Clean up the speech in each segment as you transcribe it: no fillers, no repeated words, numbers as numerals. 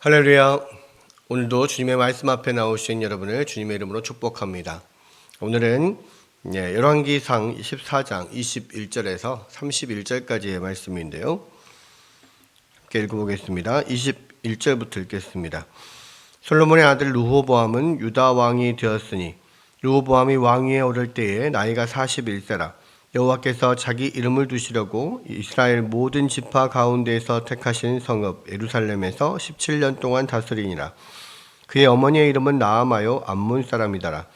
할렐루야. 오늘도 주님의 말씀 앞에 나오신 여러분을 주님의 이름으로 축복합니다. 오늘은 열왕기상 14장 21절에서 31절까지의 말씀인데요. 함께 읽어보겠습니다. 21절부터 읽겠습니다. 솔로몬의 아들 르호보암은 유다 왕이 되었으니 르호보암이 왕위에 오를 때에 나이가 41세라. 여호와께서 자기 이름을 두시려고 이스라엘 모든 지파 가운데에서 택하신 성읍 예루살렘에서 17년 동안 다스리니라. 그의 어머니의 이름은 나아마요 암몬 사람이더라.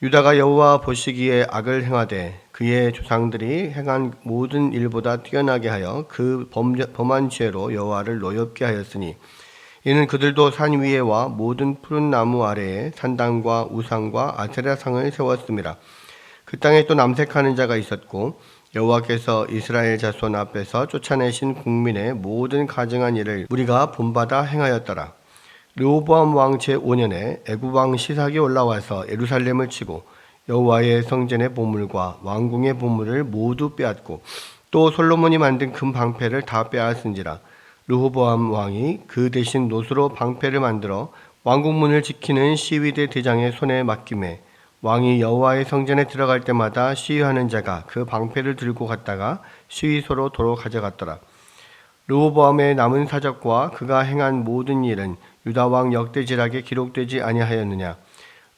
유다가 여호와 보시기에 악을 행하되 그의 조상들이 행한 모든 일보다 뛰어나게 하여 그 범한 죄로 여호와를 노엽게 하였으니 이는 그들도 산 위에와 모든 푸른 나무 아래에 산당과 우상과 아세라상을 세웠음이라. 그 땅에 또 남색하는 자가 있었고 여호와께서 이스라엘 자손 앞에서 쫓아내신 국민의 모든 가증한 일을 우리가 본받아 행하였더라. 르호보암 왕 제5년에 애굽 왕 시삭이 올라와서 예루살렘을 치고 여호와의 성전의 보물과 왕궁의 보물을 모두 빼앗고 또 솔로몬이 만든 금 방패를 다 빼앗은지라. 르호보암 왕이 그 대신 노수로 방패를 만들어 왕궁문을 지키는 시위대 대장의 손에 맡기매 왕이 여호와의 성전에 들어갈 때마다 시위하는 자가 그 방패를 들고 갔다가 시위소로 도로 가져갔더라. 르호보암의 남은 사적과 그가 행한 모든 일은 유다 왕 역대지락에 기록되지 아니하였느냐.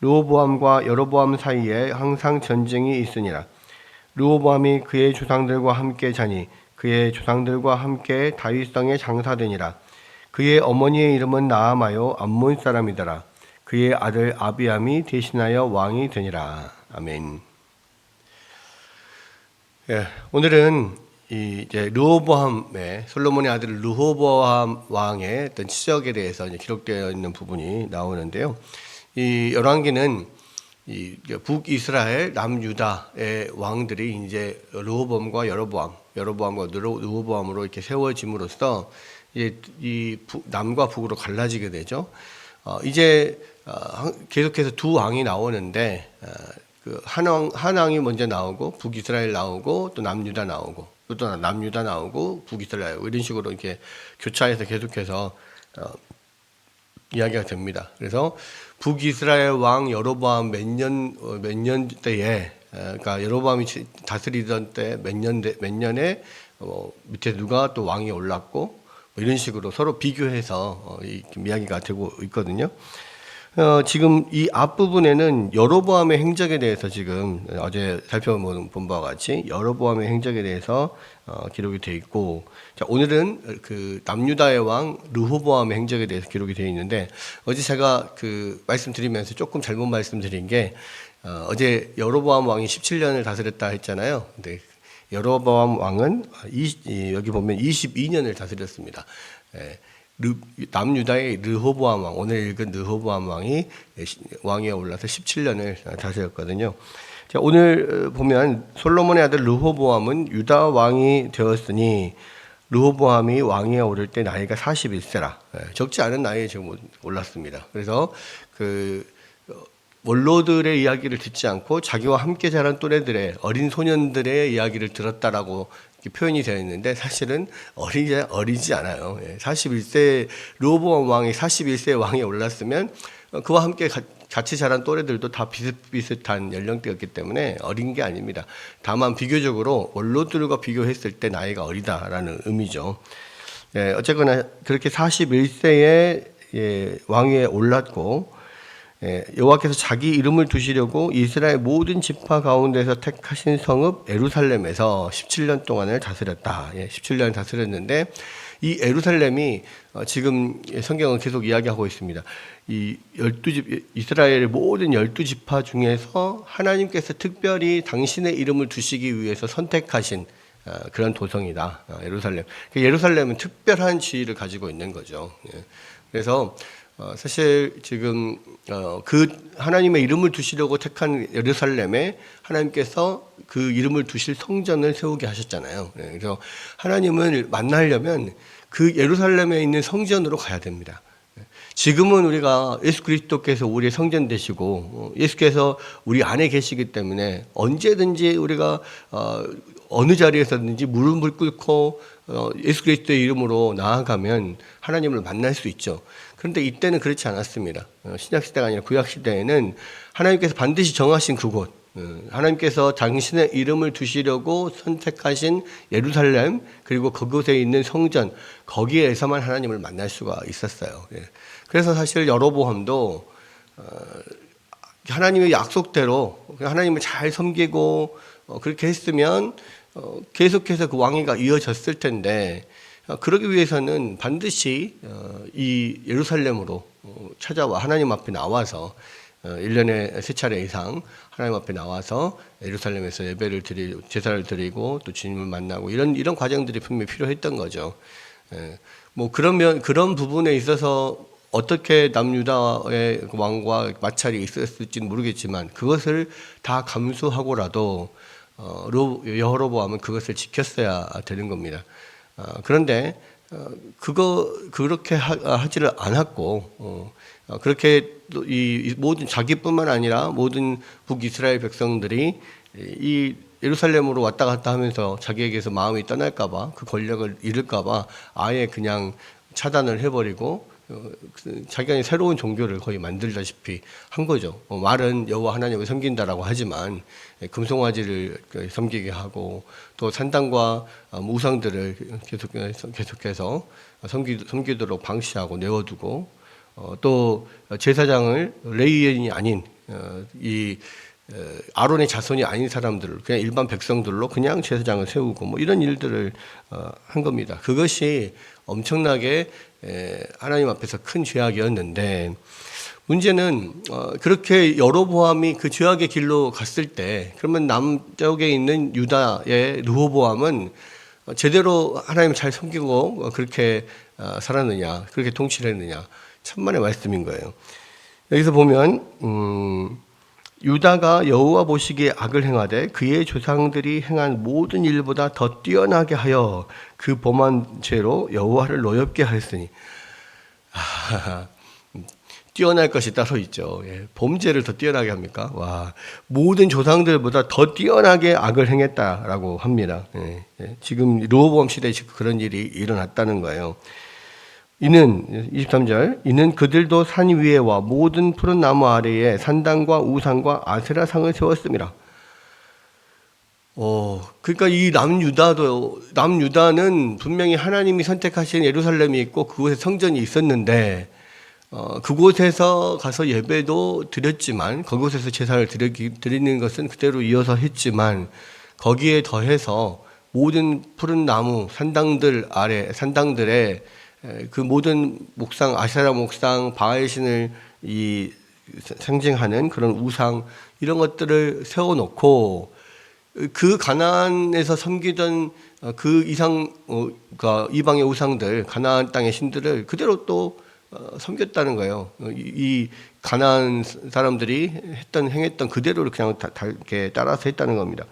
르호보암과 여로보암 사이에 항상 전쟁이 있으니라. 르호보암이 그의 조상들과 함께 자니 그의 조상들과 함께 다윗성에 장사되니라. 그의 어머니의 이름은 나아마요 암몬 사람이더라. 그의 아들 아비암이 대신하여 왕이 되니라. 아멘. 오늘은 이제 르호보암의 솔로몬의 아들 르호보암 왕의 어떤 치적에 대해서 이제 기록되어 있는 부분이 나오는데요. 이 열왕기는 이 북이스라엘 남유다의 왕들이 이제 르호보암과 여로보암과 르호보암으로 이렇게 세워짐으로써 이제 이 남과 북으로 갈라지게 되죠. 이제 계속해서 두 왕이 나오는데 그 한 왕이 먼저 나오고 북이스라엘 나오고 또 남유다 나오고 또 남유다 나오고 북이스라엘 나오고 이런 식으로 이렇게 교차해서 계속해서 이야기가 됩니다. 그래서 북이스라엘 왕 여로보암 몇 년 때에 그러니까 여로보암이 다스리던 때 몇 년에 밑에 누가 또 왕이 올랐고 이런 식으로 서로 비교해서 이야기가 되고 있거든요. 지금 이 앞부분에는 여로보암의 행적에 대해서 지금 어제 살펴본 바와 같이 여로보암의 행적에 대해서 기록이 되어 있고, 자, 오늘은 그 남유다의 왕 르호보암의 행적에 대해서 기록이 되어 있는데, 어제 제가 그 말씀드리면서 조금 잘못 말씀드린 게 어제 여로보암 왕이 17년을 다스렸다 했잖아요. 근데 여로보암 왕은 여기 보면 22년을 다스렸습니다. 남유다의 르호보암 왕, 오늘 읽은 르호보암 왕이 왕위에 올라서 17년을 다스렸거든요. 자, 오늘 보면 솔로몬의 아들 르호보암은 유다 왕이 되었으니 르호보암이 왕위에 오를 때 나이가 41세라. 적지 않은 나이에 지금 올랐습니다. 그래서 그 원로들의 이야기를 듣지 않고 자기와 함께 자란 또래들의 어린 소년들의 이야기를 들었다라고 표현이 되어 있는데 사실은 어리지 않아요. 41세 르호보암 왕이 41세 왕에 올랐으면 그와 함께 같이 자란 또래들도 다 비슷비슷한 연령대였기 때문에 어린 게 아닙니다. 다만 비교적으로 원로들과 비교했을 때 나이가 어리다라는 의미죠. 어쨌거나 그렇게 41세에 왕위에 올랐고 여호와께서 자기 이름을 두시려고 이스라엘 모든 지파 가운데서 택하신 성읍 예루살렘에서 17년 동안을 다스렸다. 17년 다스렸는데 이 예루살렘이 지금 성경은 계속 이야기하고 있습니다. 이 이스라엘의 모든 12지파 중에서 하나님께서 특별히 당신의 이름을 두시기 위해서 선택하신 그런 도성이다. 예루살렘. 예루살렘은 특별한 지위를 가지고 있는 거죠. 그래서 사실 지금 그 하나님의 이름을 두시려고 택한 예루살렘에 하나님께서 그 이름을 두실 성전을 세우게 하셨잖아요. 그래서 하나님을 만나려면 그 예루살렘에 있는 성전으로 가야 됩니다. 지금은 우리가 예수 그리스도께서 우리의 성전 되시고 예수께서 우리 안에 계시기 때문에 언제든지 우리가 어느 자리에서든지 무릎을 꿇고 예수 그리스도의 이름으로 나아가면 하나님을 만날 수 있죠. 그런데 이때는 그렇지 않았습니다. 신약 시대가 아니라 구약 시대에는 하나님께서 반드시 정하신 그곳, 하나님께서 당신의 이름을 두시려고 선택하신 예루살렘, 그리고 그곳에 있는 성전, 거기에서만 하나님을 만날 수가 있었어요. 그래서 사실 여로보암도 하나님의 약속대로 하나님을 잘 섬기고 그렇게 했으면 계속해서 그 왕위가 이어졌을 텐데, 그러기 위해서는 반드시 이 예루살렘으로 찾아와 하나님 앞에 나와서 1년에 3차례 이상 하나님 앞에 나와서 예루살렘에서 예배를 드리고 제사를 드리고 또 주님을 만나고 이런 과정들이 분명히 필요했던 거죠. 뭐 그러면 그런 부분에 있어서 어떻게 남유다의 왕과 마찰이 있었을지는 모르겠지만 그것을 다 감수하고라도 여로보암은 그것을 지켰어야 되는 겁니다. 그런데 그렇게 하지를 않았고 그렇게 이 모든 자기뿐만 아니라 모든 북이스라엘 백성들이 이 예루살렘으로 왔다 갔다 하면서 자기에게서 마음이 떠날까봐 그 권력을 잃을까봐 아예 그냥 차단을 해버리고 자기가 새로운 종교를 거의 만들다시피 한 거죠. 말은 여호와 하나님을 섬긴다라고 하지만 금송아지를 섬기게 하고 또 산당과 우상들을 계속해서 섬기도록 방치하고 내어두고 또 제사장을 레위인이 아닌 이 아론의 자손이 아닌 사람들을 그냥 일반 백성들로 그냥 제사장을 세우고 뭐 이런 일들을 한 겁니다. 그것이 엄청나게 하나님 앞에서 큰 죄악이었는데, 문제는 그렇게 여로보암이 그 죄악의 길로 갔을 때 그러면 남쪽에 있는 유다의 르호보암은 제대로 하나님을 잘 섬기고 그렇게 살았느냐, 그렇게 통치를 했느냐, 천만의 말씀인 거예요. 여기서 보면 유다가 여호와 보시기에 악을 행하되 그의 조상들이 행한 모든 일보다 더 뛰어나게 하여 그 범한 죄로 여호와를 노엽게 하였으니, 뛰어날 것이 따로 있죠. 범죄를 더 뛰어나게 합니까? 와, 모든 조상들보다 더 뛰어나게 악을 행했다라고 합니다. 지금 르호보암 시대에 그런 일이 일어났다는 거예요. 이는 23절, 이는 그들도 산 위에와 모든 푸른 나무 아래에 산당과 우상과 아세라상을 세웠습니다. 그러니까 이 남유다는 분명히 하나님이 선택하신 예루살렘이 있고 그곳에 성전이 있었는데 그곳에서 가서 예배도 드렸지만, 그곳에서 제사를 드리는 것은 그대로 이어서 했지만, 거기에 더해서 모든 푸른 나무 산당들에 그 모든 목상, 아세라 목상, 바알 신을 상징하는 그런 우상, 이런 것들을 세워놓고 그 가나안에서 섬기던 그 이방의 우상들, 가나안 땅의 신들을 그대로 또 섬겼다는 거예요. 이 가나안 사람들이 행했던 그대로를 그냥 이렇게 따라서 했다는 겁니다.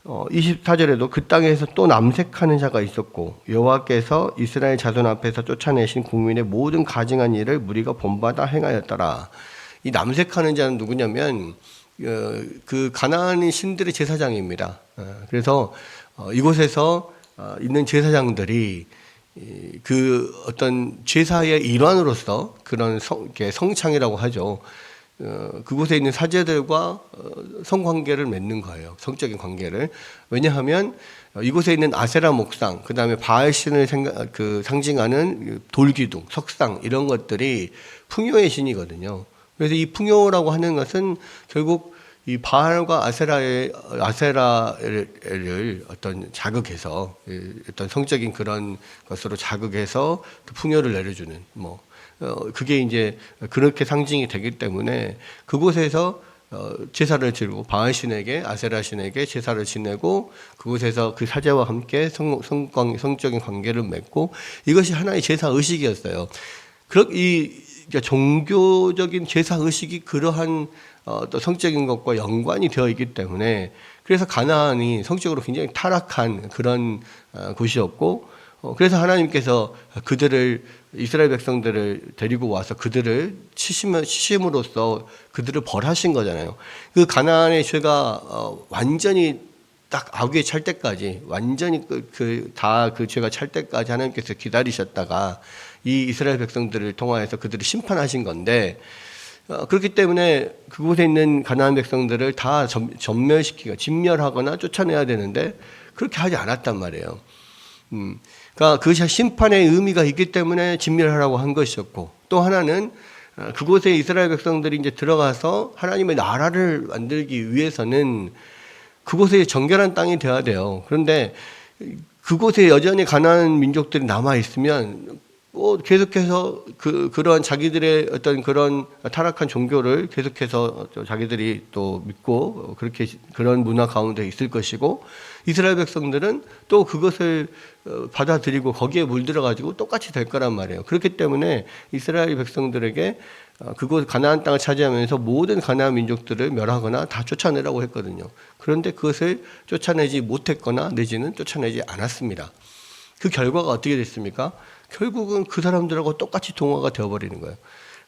24절에도 그 땅에서 또 남색하는 자가 있었고 여호와께서 이스라엘 자손 앞에서 쫓아내신 국민의 모든 가증한 일을 무리가 본받아 행하였더라. 이 남색하는 자는 누구냐면 그 가나안의 신들의 제사장입니다. 그래서 이곳에서 있는 제사장들이 그 어떤 제사의 일환으로서 그런 성창이라고 하죠. 그곳에 있는 사제들과 성관계를 맺는 거예요. 성적인 관계를. 왜냐하면 이곳에 있는 아세라 목상, 그 다음에 바알신을 상징하는 돌기둥, 석상, 이런 것들이 풍요의 신이거든요. 그래서 이 풍요라고 하는 것은 결국 이 바알과 아세라를 어떤 자극해서, 어떤 성적인 그런 것으로 자극해서 그 풍요를 내려주는, 그게 이제 그렇게 상징이 되기 때문에 그곳에서 제사를 지르고 바알신에게, 아세라신에게 제사를 지내고 그곳에서 그 사제와 함께 성적인 관계를 맺고, 이것이 하나의 제사 의식이었어요. 그러니까 종교적인 제사 의식이 그러한 또 성적인 것과 연관이 되어 있기 때문에, 그래서 가나안이 성적으로 굉장히 타락한 그런 곳이었고, 그래서 하나님께서 그들을 이스라엘 백성들을 데리고 와서 그들을 치심으로써 그들을 벌하신 거잖아요. 그 가나안의 죄가 완전히 딱 악에 찰 때까지, 완전히 다 그 죄가 찰 때까지 하나님께서 기다리셨다가 이 이스라엘 백성들을 통하여서 그들을 심판하신 건데, 그렇기 때문에 그곳에 있는 가나안 백성들을 다 전멸시키고 진멸하거나 쫓아내야 되는데 그렇게 하지 않았단 말이에요. 그러니까 그 심판의 의미가 있기 때문에 진멸하라고 한 것이었고, 또 하나는 그곳에 이스라엘 백성들이 이제 들어가서 하나님의 나라를 만들기 위해서는 그곳에 정결한 땅이 되어야 돼요. 그런데 그곳에 여전히 가나안 민족들이 남아 있으면 계속해서 그러한 자기들의 어떤 그런 타락한 종교를 계속해서 자기들이 또 믿고 그렇게 그런 문화 가운데 있을 것이고, 이스라엘 백성들은 또 그것을 받아들이고 거기에 물들어가지고 똑같이 될 거란 말이에요. 그렇기 때문에 이스라엘 백성들에게 그곳 가나안 땅을 차지하면서 모든 가나안 민족들을 멸하거나 다 쫓아내라고 했거든요. 그런데 그것을 쫓아내지 못했거나 내지는 쫓아내지 않았습니다. 그 결과가 어떻게 됐습니까? 결국은 그 사람들하고 똑같이 동화가 되어버리는 거예요.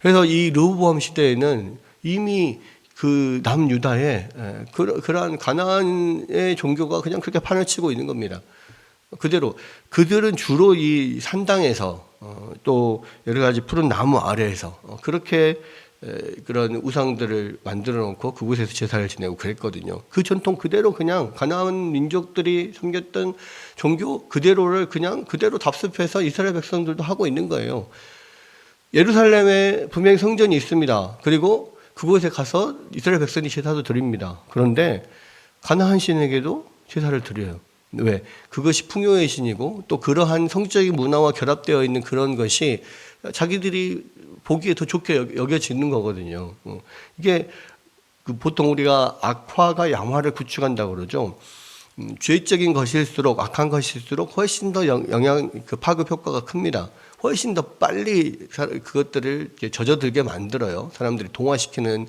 그래서 이 르호보암 시대에는 이미 그 남유다에 그러한 가나안의 종교가 그냥 그렇게 판을 치고 있는 겁니다. 그대로 그들은 주로 이 산당에서 또 여러 가지 푸른 나무 아래에서 그렇게 그런 우상들을 만들어 놓고 그곳에서 제사를 지내고 그랬거든요. 그 전통 그대로 그냥 가나안 민족들이 섬겼던 종교 그대로를 그냥 그대로 답습해서 이스라엘 백성들도 하고 있는 거예요. 예루살렘에 분명히 성전이 있습니다. 그리고 그곳에 가서 이스라엘 백성이 제사도 드립니다. 그런데 가나안 신에게도 제사를 드려요. 왜? 그것이 풍요의 신이고 또 그러한 성적인 문화와 결합되어 있는 그런 것이 자기들이 보기에 더 좋게 여겨지는 거거든요. 이게 보통 우리가 악화가 양화를 구축한다고 그러죠. 죄적인 것일수록, 악한 것일수록 훨씬 더 파급 효과가 큽니다. 훨씬 더 빨리 그것들을 젖어들게 만들어요. 사람들이 동화시키는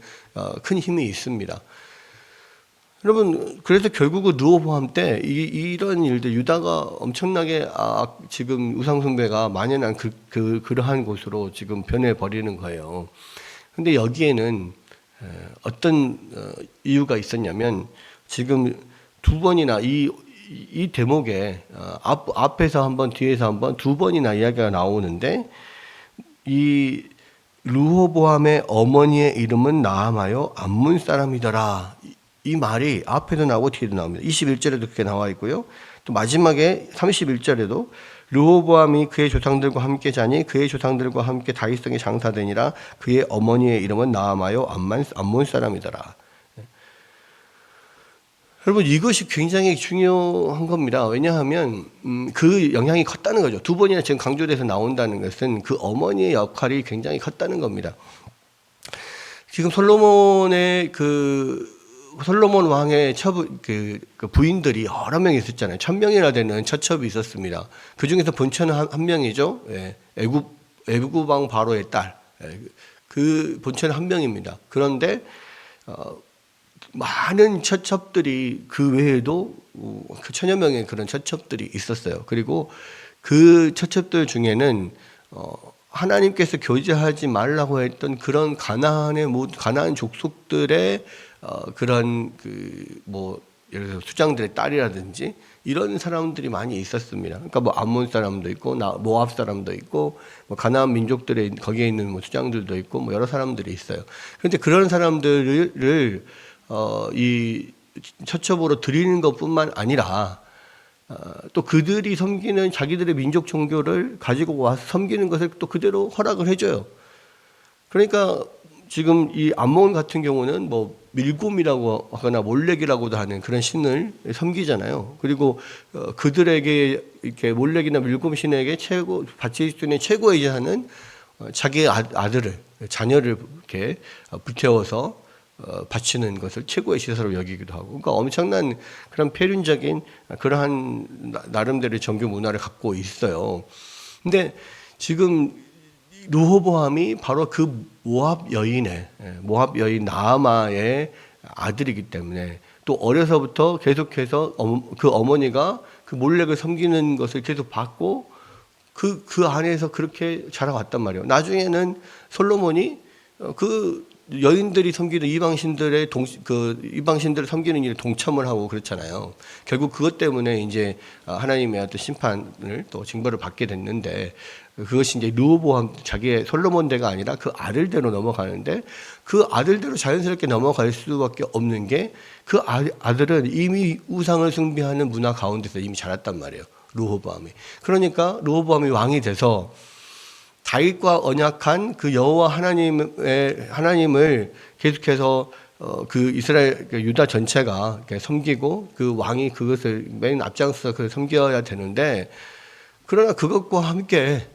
큰 힘이 있습니다. 여러분, 그래서 결국은 르호보암 때 이런 일들, 유다가 엄청나게 지금 우상숭배가 만연한 그러한 곳으로 지금 변해버리는 거예요. 근데 여기에는 어떤 이유가 있었냐면, 지금 두 번이나 이 대목에 앞에서 한번 뒤에서 한번 두 번이나 이야기가 나오는데, 이 르호보암의 어머니의 이름은 나아마요 암몬 사람이더라. 이 말이 앞에도 나오고 뒤에도 나옵니다. 21절에도 그렇게 나와 있고요. 또 마지막에 31절에도 르호보암이 그의 조상들과 함께 자니 그의 조상들과 함께 다윗성에 장사되니라. 그의 어머니의 이름은 나아마요 암몬 사람이더라. 여러분, 이것이 굉장히 중요한 겁니다. 왜냐하면 그 영향이 컸다는 거죠. 두 번이나 지금 강조돼서 나온다는 것은 그 어머니의 역할이 굉장히 컸다는 겁니다. 지금 솔로몬 왕의 그 부인들이 여러 명이 있었잖아요. 1000명이나 되는 처첩이 있었습니다. 그 중에서 본처는 한 명이죠. 애굽 왕 바로의 딸. 그 본처는 한 명입니다. 그런데 많은 처첩들이 그 외에도 그 1000여 명의 그런 처첩들이 있었어요. 그리고 그 처첩들 중에는 하나님께서 교제하지 말라고 했던 그런 가나안 족속들의 그런 예를 들어 수장들의 딸이라든지 이런 사람들이 많이 있었습니다. 그러니까 암몬 사람도 있고 모압 사람도 있고 가나안 민족들의 거기에 있는 수장들도 있고 여러 사람들이 있어요. 그런데 그런 사람들을 이 처첩으로 드리는 것뿐만 아니라 또 그들이 섬기는 자기들의 민족 종교를 가지고 와서 섬기는 것을 또 그대로 허락을 해줘요. 그러니까 지금 이 암몬 같은 경우는 밀곰이라고 하거나 몰렉이라고도 하는 그런 신을 섬기잖아요. 그리고 그들에게 이렇게 몰렉이나 밀곰 신에게 바칠 수 있는 최고의 제사는 자기의 자녀를 이렇게 불태워서 바치는 것을 최고의 제사로 여기기도 하고, 그러니까 엄청난 그런 폐륜적인 그러한 나름대로의 종교 문화를 갖고 있어요. 근데 지금 르호보암이 바로 그 모압 여인 나아마의 아들이기 때문에 또 어려서부터 계속해서 그 어머니가 그 몰렉을 섬기는 것을 계속 봤고 그 안에서 그렇게 자라왔단 말이에요. 나중에는 솔로몬이 그 여인들이 섬기는 이방신들을 섬기는 일에 동참을 하고 그렇잖아요. 결국 그것 때문에 이제 하나님의 어떤 심판을 또 징벌을 받게 됐는데, 그것이 이제 르호보암 자기의 솔로몬대가 아니라 그 아들대로 넘어가는데, 그 아들대로 자연스럽게 넘어갈 수밖에 없는 게, 그 아들은 이미 우상을 숭배하는 문화 가운데서 이미 자랐단 말이에요. 르호보암이. 그러니까 르호보암이 왕이 돼서 다윗과 언약한 그 여호와 하나님을 계속해서 그 이스라엘 유다 전체가 섬기고, 그 왕이 그것을 맨 앞장서서 그걸 섬겨야 되는데, 그러나 그것과 함께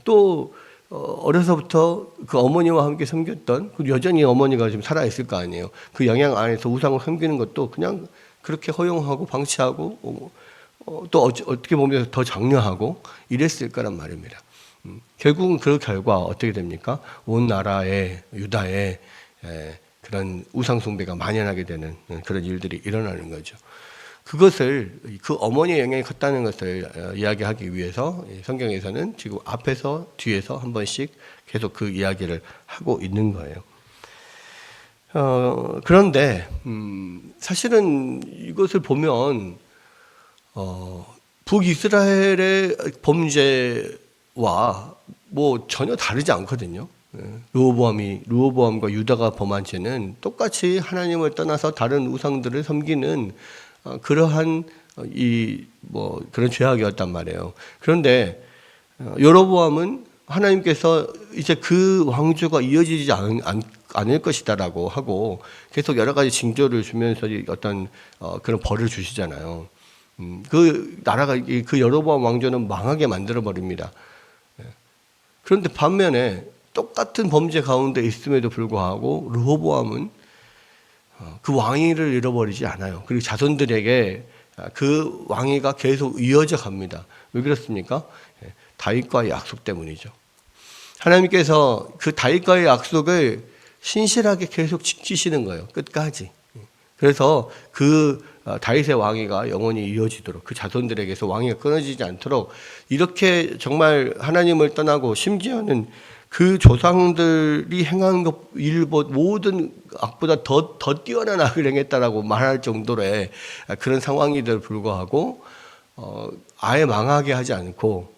또 어려서부터 그 어머니와 함께 섬겼던, 여전히 어머니가 지금 살아 있을 거 아니에요. 그 영향 안에서 우상을 섬기는 것도 그냥 그렇게 허용하고 방치하고 또 어떻게 보면 더 장려하고 이랬을 거란 말입니다. 결국은 그 결과 어떻게 됩니까? 온 나라에, 유다에 그런 우상 숭배가 만연하게 되는 그런 일들이 일어나는 거죠. 그것을, 그 어머니의 영향이 컸다는 것을 이야기하기 위해서 성경에서는 지금 앞에서 뒤에서 한 번씩 계속 그 이야기를 하고 있는 거예요. 그런데 사실은 이것을 보면 북이스라엘의 범죄와 뭐 전혀 다르지 않거든요. 르호보암과 유다가 범한 죄는 똑같이 하나님을 떠나서 다른 우상들을 섬기는 그러한 그런 죄악이었단 말이에요. 그런데 여로보암은 하나님께서 이제 그 왕조가 이어지지 않을 것이다라고 하고 계속 여러 가지 징조를 주면서 어떤 그런 벌을 주시잖아요. 그 나라가, 그 여로보암 왕조는 망하게 만들어 버립니다. 그런데 반면에 똑같은 범죄 가운데 있음에도 불구하고 르호보암은 그 왕위를 잃어버리지 않아요. 그리고 자손들에게 그 왕위가 계속 이어져 갑니다. 왜 그렇습니까? 다윗과의 약속 때문이죠. 하나님께서 그 다윗과의 약속을 신실하게 계속 지키시는 거예요. 끝까지. 그래서 그 다윗의 왕위가 영원히 이어지도록, 그 자손들에게서 왕위가 끊어지지 않도록 이렇게 정말 하나님을 떠나고, 심지어는 그 조상들이 행한 모든 악보다 더 뛰어난 악을 행했다라고 말할 정도의 그런 상황이들 불구하고 아예 망하게 하지 않고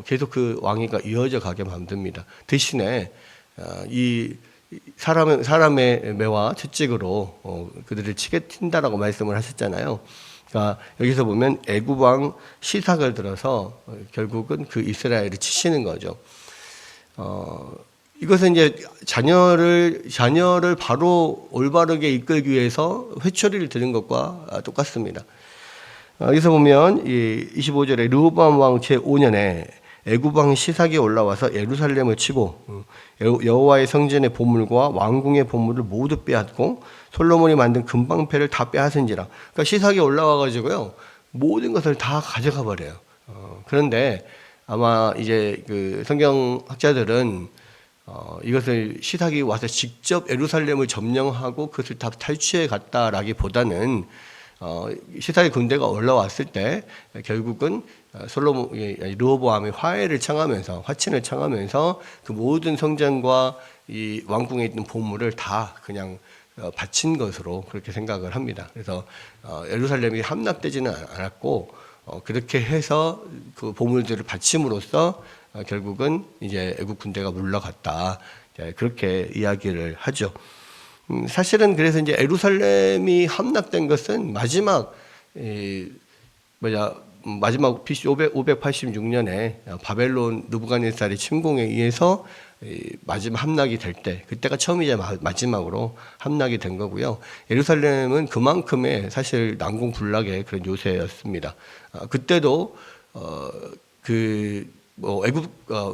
계속 그 왕위가 이어져 가게 만듭니다. 대신에 이 사람의 매와 채찍으로 그들을 치게 튄다라고 말씀을 하셨잖아요. 그러니까 여기서 보면 애굽 왕 시삭을 들어서 결국은 그 이스라엘을 치시는 거죠. 이것은 이제 자녀를 바로 올바르게 이끌기 위해서 회초리를 드는 것과 똑같습니다. 여기서 보면 25절에 르호보암 왕 제5년에 애굽 왕 시삭이 올라와서 예루살렘을 치고 여호와의 성전의 보물과 왕궁의 보물을 모두 빼앗고 솔로몬이 만든 금방패를 다 빼앗은지라. 그러니까 시삭이 올라와 가지고요, 모든 것을 다 가져가 버려요. 그런데 아마 이제 그 성경학자들은 이것을 시삭이 와서 직접 예루살렘을 점령하고 그것을 다 탈취해 갔다라기보다는 시삭의 군대가 올라왔을 때 결국은 르호보암이 화친을 청하면서 그 모든 성전과 이 왕궁에 있는 보물을 다 그냥 바친 것으로 그렇게 생각을 합니다. 그래서 예루살렘이 함락되지는 않았고 그렇게 해서 그 보물들을 바침으로써 결국은 이제 애국 군대가 물러갔다, 그렇게 이야기를 하죠. 사실은 그래서 이제 예루살렘이 함락된 것은 마지막 BC 586년에 바벨론 느부갓네살의 침공에 의해서 마지막 함락이 될 때, 그때가 처음이자 마지막으로 함락이 된 거고요. 예루살렘은 그만큼의 사실 난공불락의 그런 요새였습니다. 그때도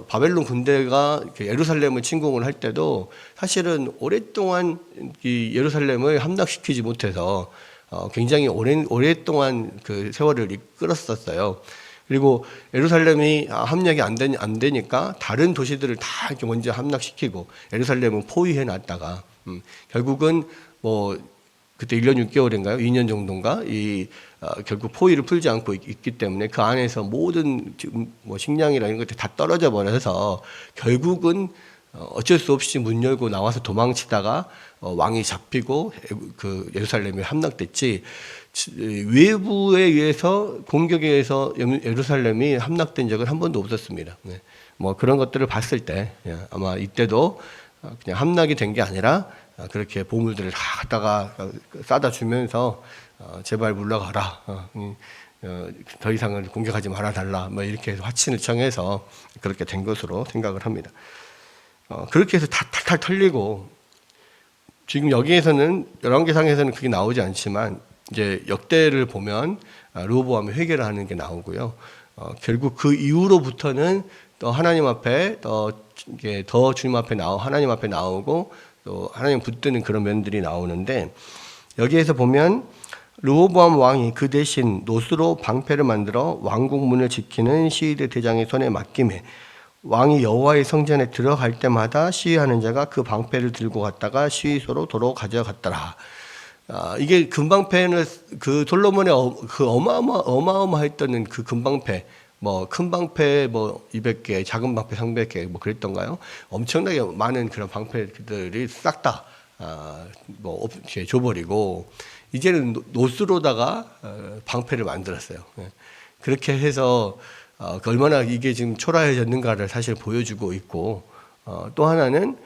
바벨론 군대가 예루살렘을 침공을 할 때도 사실은 오랫동안 이 예루살렘을 함락시키지 못해서 굉장히 오랫동안 그 세월을 이끌었었어요. 그리고 예루살렘이 함락이 안 되니까 다른 도시들을 다 이렇게 먼저 함락시키고 예루살렘은 포위해 놨다가 결국은 그때 1년 6개월인가요? 2년 정도인가? 결국 포위를 풀지 않고 있기 때문에 그 안에서 모든 지금 뭐 식량이나 이런 것들이 다 떨어져 버려서 결국은 어쩔 수 없이 문 열고 나와서 도망치다가 왕이 잡히고 그 예루살렘에 함락됐지, 외부에 의해서 공격에 의해서 예루살렘이 함락된 적은 한 번도 없었습니다. 네. 뭐 그런 것들을 봤을 때 아마 이때도 그냥 함락이 된 게 아니라 그렇게 보물들을 다 갖다가 싸다 주면서 제발 물러가라, 더 이상은 공격하지 말아 달라, 뭐 이렇게 해서 화친을 청해서 그렇게 된 것으로 생각을 합니다. 그렇게 해서 다 탈탈 털리고, 지금 여기에서는 열왕기상에서는 그게 나오지 않지만 이제 역대를 보면 르호보암이 회개를 하는 게 나오고요. 결국 그 이후로부터는 또 하나님 앞에 더 주님 앞에 하나님 앞에 나오고 또 하나님 붙드는 그런 면들이 나오는데, 여기에서 보면 르호보암 왕이 그 대신 노스로 방패를 만들어 왕궁문을 지키는 시위대 대장의 손에 맡김에 왕이 여호와의 성전에 들어갈 때마다 시위하는 자가 그 방패를 들고 갔다가 시위소로 도로 가져갔더라. 이게 금방패는 그 솔로몬의 그 어마어마했던 그 금방패, 뭐 큰 방패 뭐 200개, 작은 방패 300개 뭐 그랬던가요? 엄청나게 많은 그런 방패들이 싹 다 뭐 이렇게 줘버리고 이제는 노스로다가 방패를 만들었어요. 그렇게 해서 얼마나 이게 지금 초라해졌는가를 사실 보여주고 있고, 또 하나는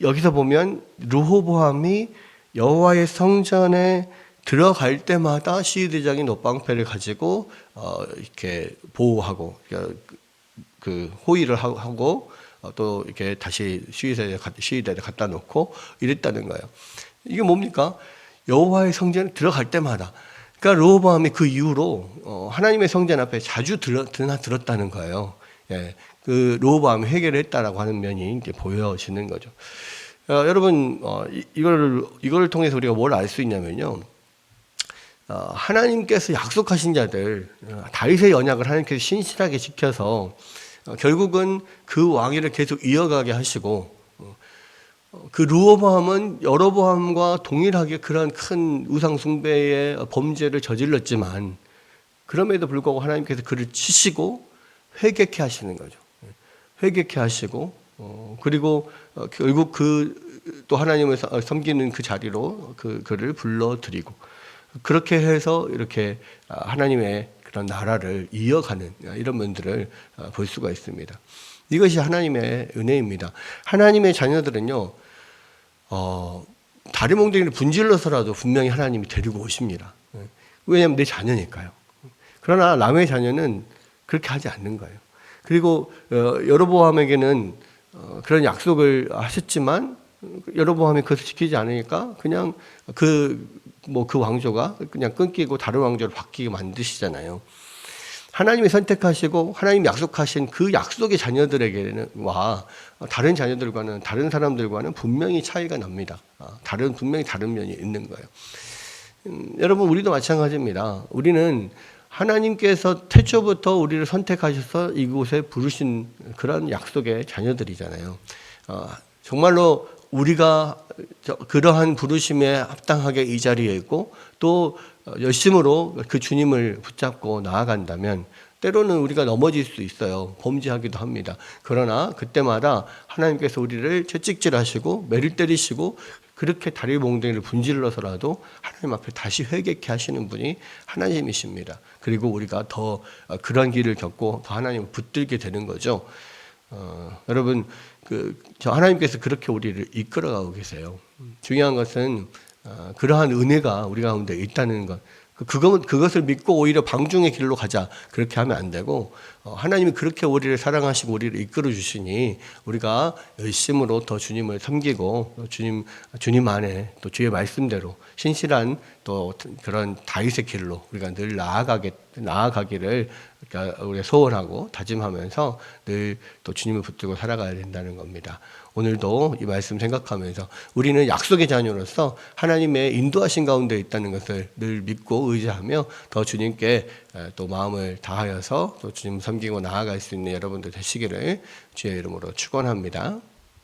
여기서 보면 르호보암이 여호와의 성전에 들어갈 때마다 시위대장이 놋방패를 가지고 이렇게 보호하고 그 호위를 하고 또 이렇게 다시 시위대에 갖다 놓고 이랬다는 거예요. 이게 뭡니까? 여호와의 성전에 들어갈 때마다. 그러니까 르호보암이 그 이후로 하나님의 성전 앞에 자주 들었다는 거예요. 예, 그 르호보암이 회개를 했다라고 하는 면이 이제 보여지는 거죠. 여러분, 이걸 통해서 우리가 뭘 알 수 있냐면요. 하나님께서 약속하신 자들, 다윗의 언약을 하나님께서 신실하게 지켜서 결국은 그 왕위를 계속 이어가게 하시고, 그 르호보암은 여로보암과 동일하게 그런 큰 우상 숭배의 범죄를 저질렀지만 그럼에도 불구하고 하나님께서 그를 치시고 회개케 하시는 거죠. 회개케 하시고 그리고 결국 또 하나님을 섬기는 그 자리로 그를 불러들이고, 그렇게 해서 이렇게 하나님의 그런 나라를 이어가는 이런 면들을 볼 수가 있습니다. 이것이 하나님의 은혜입니다. 하나님의 자녀들은요, 다리 몽둥이를 분질러서라도 분명히 하나님이 데리고 오십니다. 왜냐하면 내 자녀니까요. 그러나 남의 자녀는 그렇게 하지 않는 거예요. 그리고 여로보암에게는 그런 약속을 하셨지만 여로보암이 그것을 지키지 않으니까 그냥 그 왕조가 그냥 끊기고 다른 왕조로 바뀌게 만드시잖아요. 하나님이 선택하시고 하나님이 약속하신 그 약속의 자녀들에게와 다른 자녀들과는, 다른 사람들과는 분명히 차이가 납니다. 분명히 다른 면이 있는 거예요. 여러분, 우리도 마찬가지입니다. 우리는 하나님께서 태초부터 우리를 선택하셔서 이곳에 부르신 그런 약속의 자녀들이잖아요. 정말로 우리가 그러한 부르심에 합당하게 이 자리에 있고 또 열심으로 그 주님을 붙잡고 나아간다면 때로는 우리가 넘어질 수 있어요. 범죄하기도 합니다. 그러나 그때마다 하나님께서 우리를 채찍질하시고 매를 때리시고 그렇게 다리 몽둥이를 분질러서라도 하나님 앞에 다시 회개케 하시는 분이 하나님이십니다. 그리고 우리가 더 그런 길을 겪고 더 하나님을 붙들게 되는 거죠. 여러분, 저 하나님께서 그렇게 우리를 이끌어가고 계세요. 중요한 것은 그러한 은혜가 우리 가운데 있다는 것. 그것을 믿고 오히려 방중의 길로 가자, 그렇게 하면 안 되고, 하나님이 그렇게 우리를 사랑하시고 우리를 이끌어 주시니 우리가 열심으로 더 주님을 섬기고 주님 안에 또 주의 말씀대로 신실한 또 그런 다윗의 길로 우리가 늘 나아가기를 우리가 소원하고 다짐하면서 늘 또 주님을 붙들고 살아가야 된다는 겁니다. 오늘도 이 말씀 생각하면서 우리는 약속의 자녀로서 하나님의 인도하신 가운데 있다는 것을 늘 믿고 의지하며 더 주님께 또 마음을 다하여서 또 주님 섬기고 나아갈 수 있는 여러분들 되시기를 주의 이름으로 축원합니다.